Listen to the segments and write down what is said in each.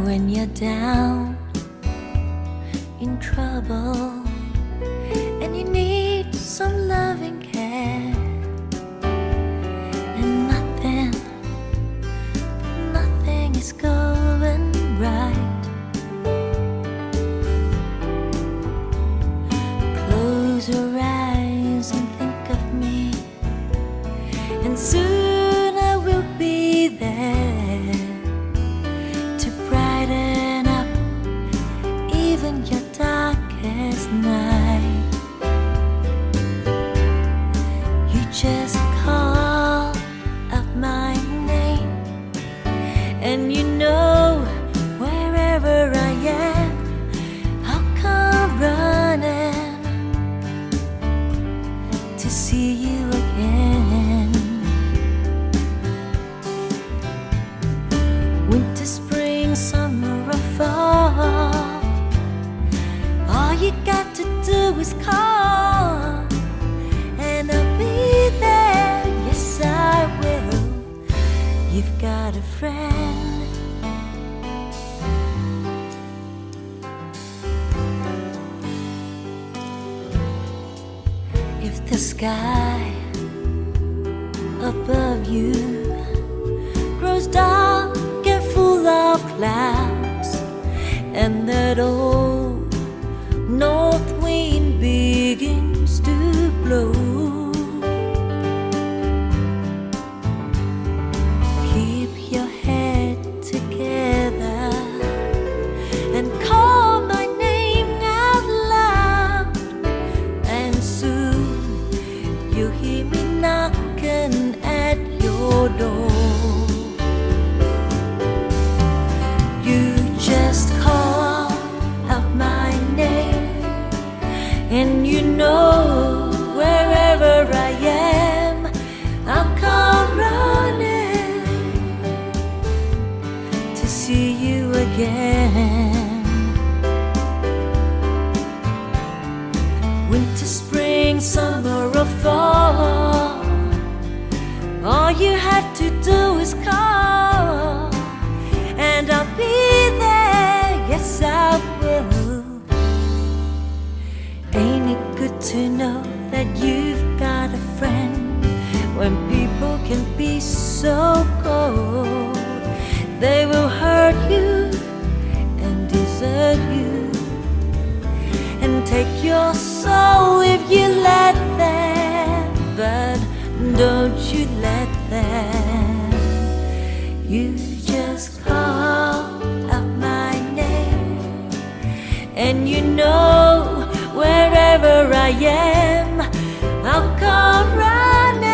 when you're down in trouble and you need some loving care, and nothing is going right. Close your eyes and think of me, and soon I will be there to brighten up even your darkest night. You just call out my name, and you know wherever I am, I'll come running to see you again. Winter, spring, summer or fall, all you got to do is call, and I'll be there. Yes, I will. You've got a friend. If the sky above you grows dark and full of clouds, and that old north wind begins to blow, keep your head together and call my name out loud, and soon you'll hear me knocking at your door. You just call out my name, and you know wherever I am, I'll come running to see you again. Winter, spring, summer or fall, all you have to do is call, and I'll be there. Yes, I will. Ain't it good to know that you've got a friend when people can be so cold? They will hurt you and desert you and take your soul if you let them, but don't you let them. You just call out my name, and you know wherever I am, I'll come running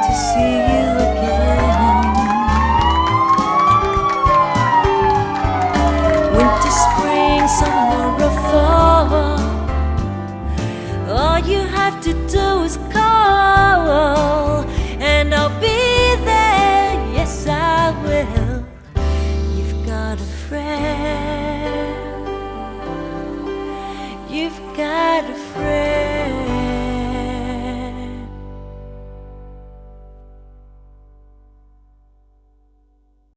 to see you again. Winter, spring, summer or fall, all you have to do is call, and I'll be there. Yes, I will. You've got a friend.